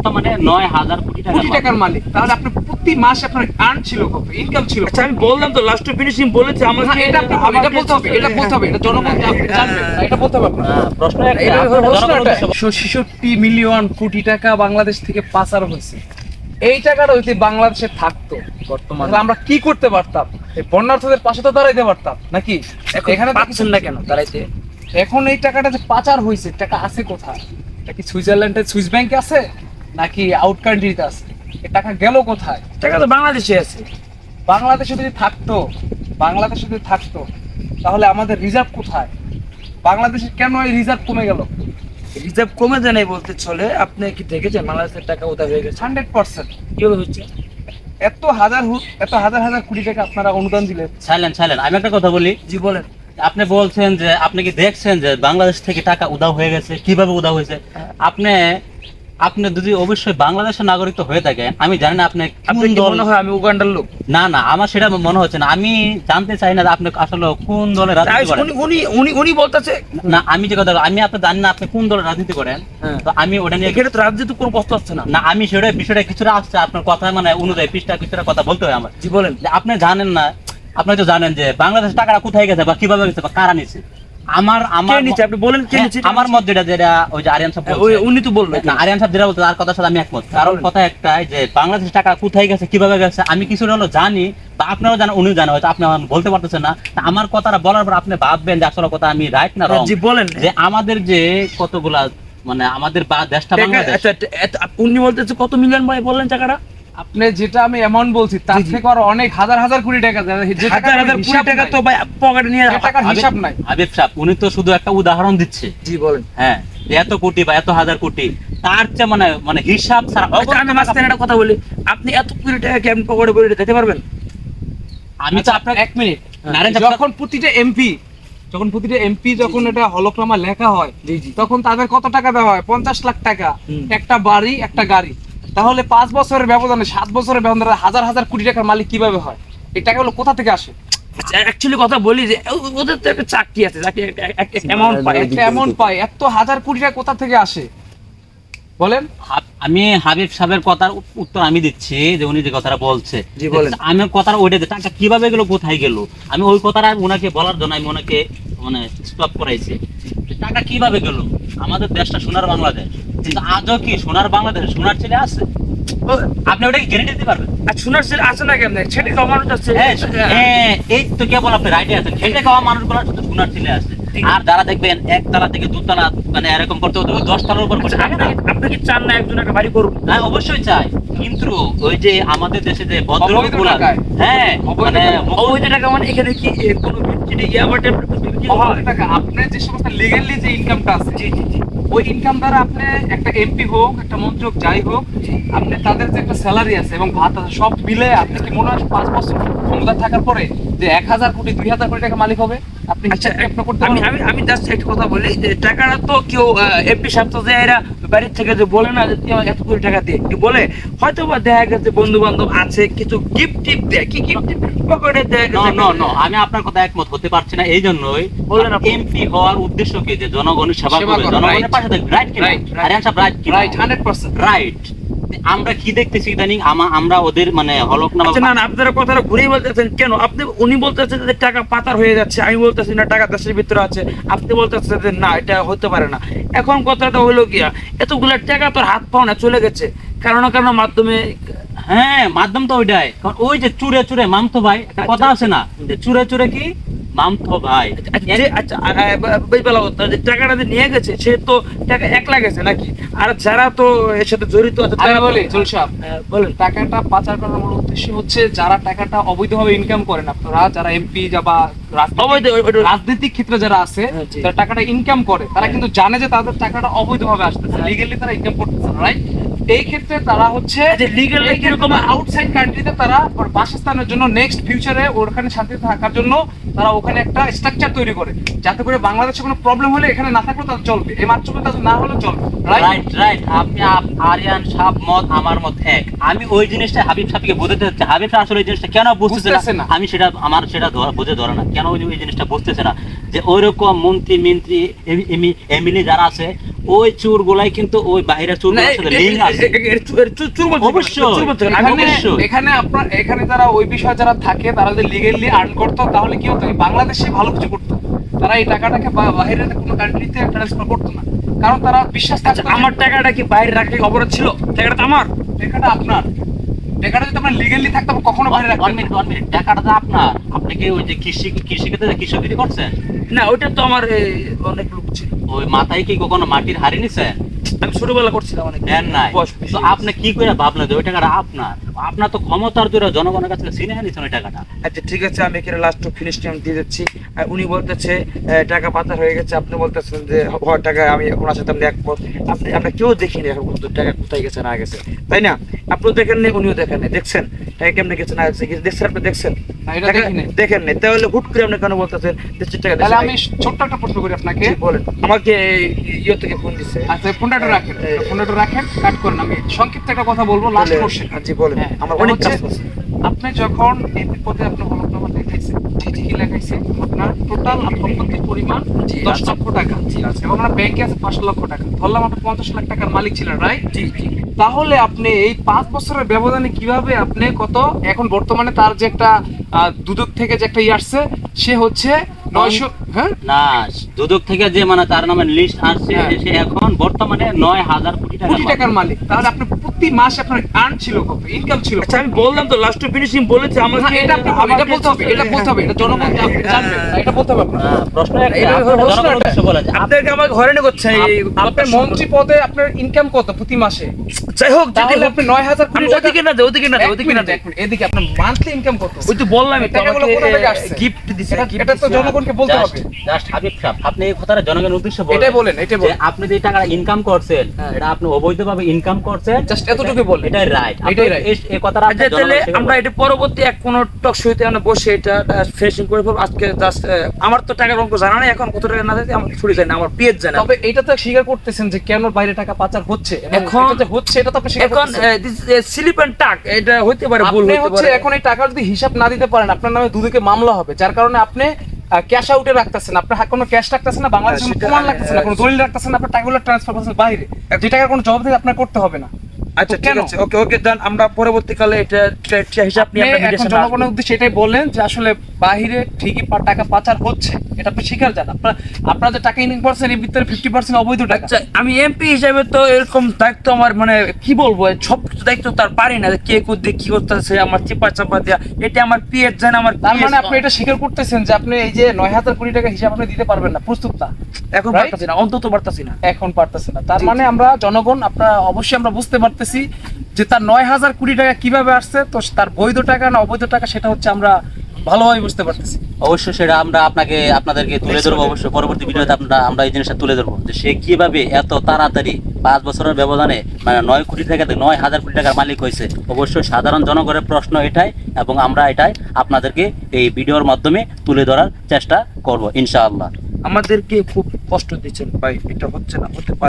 বর্তমানে 9,000 কোটি টাকার মালিক। তাহলে আপনি প্রতি মাসে আপনার আর্ন ছিল কত, ইনকাম ছিল? আচ্ছা আমি বললাম তো, লাস্ট ফিনিশিং বলেছে আমাকে। এটা আপনি এটা বলতে হবে, এটা বলতে হবে, এটা জনগণ জানবে, এটা বলতে হবে আপনার। প্রশ্ন এটা 66 মিলিয়ন কোটি টাকা বাংলাদেশ থেকে পাচার হয়েছে। এই টাকাটা যদি বাংলাদেশে থাকতো বর্তমানে, তাহলে আমরা কি করতে পারতাম? এই বন্যার্থদের পাশে তো দাঁড়াইতে পারতাম নাকি? এখানে পাচ্ছেন না কেন দাঁড়াইতে? এখন এই টাকাটা যে পাচার হয়েছে, টাকা আছে কোথায়? এটা কি সুইজারল্যান্ডের সুইস ব্যাংকে আছে নাকি আউট কান্ট্রিতে আছে? এই টাকা গেল কোথায়? টাকা তো বাংলাদেশে আছে। বাংলাদেশে যদি থাকতো, বাংলাদেশে যদি থাকতো তাহলে আমাদের রিজার্ভ কোথায়? বাংলাদেশের কেন এই রিজার্ভ কমে গেল? রিজার্ভ কমে যায় নাই বলতে চলে। আপনি কি দেখেছেন বাংলাদেশের টাকা উধার হয়ে গেছে? 100%। কিভাবে হচ্ছে? এত হাজার হাজার কোটি টাকা আপনারা অনুদান দিলেন। সাইলেন্ট আমি একটা কথা বলি। জি বলেন। আপনি বলছেন যে আপনি কি দেখছেন যে বাংলাদেশ থেকে টাকা উধাও হয়ে গেছে, কিভাবে উধাও হয়েছে? আপনি যদি অবশ্যই বাংলাদেশের নাগরিক তো হয়ে থাকেন, আমি জানি না আপনি আপনি কি মনে হয় আমি উগান্ডার লোক? না আমার সেটা মনে হচ্ছে না। আমি জানতে চাই না যে আপনি আসলে কোন দলের রাজনীতি করেন। উনি বলতেছে না, আমি যে কথা আমি আপনি জানি না আপনি কোন দলের রাজনীতি করেন। তো আমি ওটা নিয়ে এখানে তো রাজনীতি কোনো প্রশ্ন আসছে না। না, আমি সেটা বিষয়টা কিছুটা আসছে আপনার কথা মানে অনুযায়ী পৃষ্ঠা কিছুটা কথা বলতে হয় আমার। জি বলেন। যে আপনি জানেন না, আপনি তো জানেন যে বাংলাদেশের টাকাটা কোথায় গেছে বা কিভাবে গেছে বা কারা নিছে। আমার নিচে আপনি বলেন কে নিচে? আমার মত যেটা ওই যে আরিয়ান সাহেব উনি তো বললেন না, আরিয়ান সাহেব যেটা বলতে তার কথার সাথে আমি একমত। কারণ কথা একটাই যে বাংলাদেশের টাকা কোথায় গেছে কিভাবে গেছে আমি কিছুটা হলো জানি, বা আপনারাও জানেন, উনিও জানেন, হয়তো আপনি বলতে পারতেছেন না। আমার কথাটা বলার পর আপনি ভাববেন যে আসলে কথা আমি রাইট না রং। জি বলেন। যে আমাদের যে কতগুলা মানে আমাদের দেশটা বাংলাদেশ। আচ্ছা উনি বলতেছে কত মিলিয়ন ভাই বললেন টাকাটা? আপনি যেটা আমি অ্যামাউন্ট বলছি তার থেকে আরো অনেক হাজার হাজার কোটি টাকা, যে হাজার কোটি টাকা তো ভাই পকেটে নিয়ে টাকার হিসাব নাই। হাবিব সাহেব উনি তো শুধু একটা উদাহরণ দিচ্ছে। জি বলেন। হ্যাঁ, এত কোটি বা এত হাজার কোটি তার চেয়ে মানে হিসাব ছাড়া। আমি মাঝখানে একটা কথা বলি, আপনি এত কোটি টাকা কি আপনি পকেটে করে দিতে পারবেন? আমি তো আপনার 1 মিনিট, যখন প্রতিটা এমপি যখন এটা হলফনামা লেখা হয়, তখন তাদের কত টাকা দেওয়া হয়? 50 লাখ টাকা, একটা বাড়ি একটা গাড়ি। তাহলে 5 বছরের ব্যবধানে 7 বছরের ব্যবধানে হাজার হাজার কোটি টাকার মালিক কিভাবে হয়? এই টাকাগুলো কোথা থেকে আসে? অ্যাকচুয়ালি কথা বলি যে ওদের তো একটা চাকরি আছে, চাকরি একটা অ্যামাউন্ট পায়, এত হাজার কোটি টাকা কোথা থেকে আসে বলেন? আমি হাবিব সাহেবের কথার উত্তর আমি দিচ্ছি, যে উনি যে কথাটা বলছে। জি বলেন। আমি কথাটা ওইটা টাকা কিভাবে গেল কোথায় গেল আমি ওই কথাটা ওনাকে বলার জন্য আমি ওনাকে মানে স্টপ করাইছি। টাকা কিভাবে গেল? আমাদের দেশটা সোনার বাংলাদেশ, কিন্তু আজও কি সোনার বাংলাদেশে সোনার ছেলে আছে? আপনি ওটাকে গ্যারান্টি দিতে পারবেন? আর সোনার ছেলে আছে না কেন? ছেলে খাওয়া মানুষ আছে। হ্যাঁ, এই তো কেবল আপনি রাইটে আছেন, খেটে খাওয়া মানুষগুলো শুধু সোনার ছেলে আছে। আর যারা দেখবেন একতলা থেকে দুতলা মানে এরকম করতে হতো 10 তলার উপর করতে। আপনি কি চান না একজন একটা বাড়ি করুন? হ্যাঁ অবশ্যই চাই, কিন্তু ওই যে আমাদের দেশে যে ভদ্রলোকগুলো, হ্যাঁ মানে অবৈধ টাকা মানে এখানে কি কোনো আপনি যে সমস্ত লিগ্যালি যে ইনকামটা আছে, ওই ইনকাম দ্বারা আপনি একটা এমপি হোক, একটা মন্ত্রী হোক, যাই হোক, আপনি তাদের যে একটা স্যালারি আছে এবং ভাত আছে সব মিলে আপনি কি মনে হয় 5 বছর ক্ষমতা থাকার পরে যে 1000 কোটি 2000 কোটি টাকা মালিক হবে? আপনি আমি জাস্ট একটা কথা বলি যে টাকাটা তো কেউ এমপি সাহেব তো যে এরা বাড়ির থেকে যে বলে না যে তুই আমার এত কোটি টাকা দিয়ে কি বলে, হয়তো বা দেখা গেছে বন্ধু বান্ধব আছে কিছু গিফট টিপ দেয়, কি গিফট টিপ পকেটে দেয়। আমি আপনার কথা একমত হতে পারছি না। এই জন্যই বলেন এমপি হওয়ার উদ্দেশ্য কি? যে জনগণের সেবা করবে, জনগণের পাশে থাকবে। রাইট কি আরিয়ান সাহেব? Right 100% right. আমরা কি দেখতেছি ইদানিং আমরা ওদের মানে হলফনামা। না আপনারা কথাটা ঘুরেই বলতেছেন কেন? আপনি উনি বলতেছেন যে টাকা পাতার হয়ে যাচ্ছে, আমি বলতেছি না টাকা দেশের ভিতরে আছে, আপনি বলতেছেন যে না এটা হতে পারে না। এখন কথাটা হইলো গিয়া এতগুলো টাকা তোর হাত পাও না চলে গেছে কারণ মাধ্যমে। হ্যাঁ, মাধ্যম তো ওইটাই। কারণ ওই যে চুরে চুরে মামতো ভাই একটা কথা আছে না, যে চুরে চুরে কি মামতো ভাই। আচ্ছা যে টাকাটা যে নিয়ে গেছে সে তো টাকা একলা গেছে নাকি? আর যারা তো এর সাথে জড়িত আছে আমি বলি জুল সাহেব, বলেন। টাকাটা পাচার করার মূল উদ্দেশ্য হচ্ছে যারা টাকাটা অবৈধভাবে ইনকাম করেন, আপনারা যারা এমপি বা রাজনৈতিক ক্ষেত্রে যারা আছে, যারা টাকাটা ইনকাম করে, তারা কিন্তু জানে যে তাদের টাকাটা অবৈধভাবে আসতেছে, লিগ্যালি তারা ইনকাম করতেছে, রাইট? এই ক্ষেত্রে তারা হচ্ছে লিগ্যালি কিরকম আউটসাইড কান্ট্রিতে তারা বাসস্থানের জন্য নেক্সট ফিউচারে ওখানে শান্তিতে থাকার জন্য তারা ওখানে একটা স্ট্রাকচার তৈরি করে, যাতে করে বাংলাদেশে কোনো প্রবলেম হলে এখানে না থাকলেও তাদের চলবে, এই মাধ্যমে তাদের না হলেও চলবে। রাইট। আপনি আরিয়ান সাহেব মত আমার মত এক। আমি ওই জিনিসটা হাবিব সাহেবকে বোঝাতে চাচ্ছি। হাবিব সাহেব আসলে ওই জিনিসটা কেন বুঝতেছে না আমি সেটা আমার সেটা বুঝে ধরে না, কেন ওই জিনিসটা বুঝতেছে না যে ওইরকম মন্ত্রী এমএলএ যারা আছে ওই চোর গুলাই কিন্তু ওই বাইরের চোর সাথে লিঙ্ক আছে। এখানে আপনার এখানে যারা ওই বিষয়ে যারা থাকে তারা যদি লিগেলি আর্ন করতো তাহলে কি হতো, এই বাংলাদেশে ভালো কিছু করতো, তারা এই টাকাটাকে বাইরের কোনো কান্ট্রিতে ট্রান্সফার করতো না, কারণ তারা বিশ্বাস থাকতো আমার টাকাটা কি বাইরে রাখলে অপরাধ ছিল? টাকাটা তো আমার, টাকাটা আপনার, টাকাটা যদি আপনার লিগেলি থাকতো কখনো বাইরে রাখতেন না। 1 মিনিট, টাকাটা তো আপনার। আপনি কি ওই যে কৃষিক্ষেত্রে কৃষকগিরি করছেন? না ওইটা তো আমার অনেক লোক ছিল। ওই মাথায় কি কখনো মাটির হাড়ি নিছেন? আমি ছোটবেলা করছিলাম অনেক। দেন নাই। তো আপনি কি করে ভাবলেন যে ওই টাকাটা আপনার? আপনার তো ক্ষমতার জোরে জনগণের কাছে ছিনে নিছেন ওই টাকাটা। আচ্ছা ঠিক আছে, আমি এখানে লাস্ট ফিনিশ টাইম দিয়ে দিচ্ছি। উনি বলতেছে টাকা পাচার হয়ে গেছে, আপনি বলতেছেন যে টাকা আমি ওনার সাথে আমরা একমত। আমরা কেউ দেখিনি এখন পর্যন্ত টাকা কোথায় গেছে না গেছে, তাই না? আপনিও দেখেন নি, উনিও দেখেন নি, দেখছেন টাকা কেমনে গেছে না গেছে? দেখছেন, আপনি দেখছেন? না, এটা দেখিনি। দেখেন নি, তাহলে হুট করে আপনি কেন বলতেছেন দেশের টাকা? তাহলে আমি ছোট্ট একটা প্রশ্ন করি আপনাকে। বলেন। আমাকে ইয়ে থেকে ফোন দিছে। আচ্ছা ফোনটা একটু রাখেন, ফোনটা একটু রাখেন, কাট করেন। আমি সংক্ষিপ্ত একটা কথা বলবো, লাস্ট কোশ্চেন। জি বলেন। হ্যাঁ, আমার অনেক কাজ হচ্ছে, আছে। আপনি যখন এই বিপদে আপনার হলফনামা দেখাইছেন, কি লেখাইছে? আপনার টোটাল সম্পত্তির পরিমাণ 10 লক্ষ টাকা, এবং আপনার ব্যাংকে আছে 5 লক্ষ টাকা। ধরলাম আপনি 50 লাখ টাকার মালিক ছিলেন, রাইট? জি জি। তাহলে আপনি এই 5 বছরের ব্যবধানে কিভাবে আপনি কত, এখন বর্তমানে তার যে একটা দুদক থেকে যে একটা আসছে, সে হচ্ছে 900, হ্যাঁ না, দুদক থেকে যে মানে তার নামে লিস্ট আসছে, হ্যাঁ। সে এখন বর্তমানে 9000 কোটি কোটি টাকা টাকার মালিক। তাহলে আপনি প্রতি মাসে আপনার আর্ন ছিল কত, ইনকাম ছিল কত? আচ্ছা আমি বললাম তো লাস্ট ফিনিশিং বলেছে না, আমাকে। এটা আপনি বলতে হবে, এটা বলতে হবে, এটা জনগণ জানবে, এটা বলতে হবে আপনার। প্রশ্ন একটা, এটা আপনার প্রশ্ন জনগণের একটা। উদ্দেশ্যে বলেন যে আপনাকে আমাকে হয়রানি করছে আপনার মন্ত্রী পদে আপনার ইনকাম কত প্রতি মাসে? যাই হোক তাহলে আপনি 9000 কোটি টাকা, ওদিকে না দে, ওদিকে না দে, ওদিকে না দে। এদিকে আপনার মান্থলি ইনকাম কত? ওই তো বললাম তো টাকাগুলো কোথা থেকে আমাকে আসছে? গিফট দিছে। এটা তো জনগণকে বলতে হবে। জাস্ট হাবিব সাহেব, আপনি এই কথাটা জনগণের উদ্দেশ্যে এটাই বলেন, এটাই যে বলেন। আপনি যে টাকাটা ইনকাম করছেন, হ্যাঁ। এটা আপনি অবৈধভাবে ইনকাম করছেন, জাস্ট এতটুকু বলেন। এটাই রাইট, এটাই right। এই কথাটা আপনি আচ্ছা তাহলে জনগণের আমরা এটা পরবর্তী এক কোন টক শোতে আমরা বসে এটা ফিনিশিং করে ফেলবো। আজকে জাস্ট আমার তো টাকার অঙ্ক জানা নেই, এখন কত টাকা না দিতে আমার ছুটি যায় না, আমার পেজ জানা। তবে এটা তো স্বীকার করতেছেন যে কেন বাইরে টাকা পাচার হচ্ছে, এবং এখন- এটা যে হচ্ছে এটা তো আপনি স্বীকার এখন করতেছেন। স্লিপ এন্ড টাক এটা হইতে পারে, ভুল আপনি হইতে হচ্ছে পারে। এখন এই টাকার যদি হিসাব না দিতে পারেন, আপনার নামে দুদকে মামলা হবে, যার কারণে আপনি ক্যাশ আউটে রাখতেছেন, আপনার কোনো ক্যাশ রাখতেছেন না, বাংলাদেশের কোনো সেটা- প্রমাণ রাখতেছেন না, কোনো দলিল রাখতেছেন না, আপনার টাকাগুলো ট্রান্সফার করতেছেন বাইরে, যে টাকার কোনো জবাবদিহি আপনার করতে হবে না। আচ্ছা তো ঠিক কেন? আছে, ওকে ওকে দেন, আমরা পরবর্তীকালে এটা হিসাব আপনি নিয়ে আমরা এখন মিডিয়েশন জনগণের উদ্দেশ্যে এটাই বলেন যে আসলে বাহিরে ঠিকই টাকা পাচার হচ্ছে, এটা আপনি স্বীকার জান। আপনারা যে টাকা ইনকাম করছেন এর ভিতরে 50% অবৈধ টাকা। আচ্ছা আমি এমপি হিসাবে তো এরকম দায়িত্ব আমার মানে কি বলবো, সব কিছু দায়িত্ব তার পারি না, কে কোথায় কি করতেছে আমার চিপা চাপা দেয়া, এটা আমার পিএস জানে। আমার তার মানে আপনি এটা স্বীকার করতেছেন যে আপনি এই যে 9000 কোটি টাকা হিসাব আপনি দিতে পারবেন না, প্রস্তুত না, এখন Right? পারতাছি না, অন্তত পারতাছি না। এখন পারতেছেন না। তার জি, মানে আমরা জনগণ, আপনারা অবশ্যই আমরা বুঝতে পারতেছি যে তার 9000 কোটি টাকা কিভাবে আসছে, তো তার বৈধ টাকা না অবৈধ টাকা সেটা হচ্ছে আমরা ভালোভাবে বুঝতে পারতেছি। অবশ্যই সেটা আমরা আপনাদেরকে তুলে ধরবো, অবশ্যই পরবর্তী ভিডিওতে আমরা এই জিনিসটা তুলে ধরবো যে সে কিভাবে এত তাড়াতাড়ি 5 বছরের ব্যবধানে মানে 9 কোটি টাকা থেকে 9000 কোটি টাকার মালিক হয়েছে। অবশ্যই সাধারণ জনগণের প্রশ্ন এটাই, এবং আমরা এটাই আপনাদেরকে এই ভিডিওর মাধ্যমে তুলে ধরার চেষ্টা করব ইনশাআল্লাহ। আমাদেরকে খুব কষ্ট দিচ্ছেন ভাই, এটা হচ্ছে না, হতে পারে।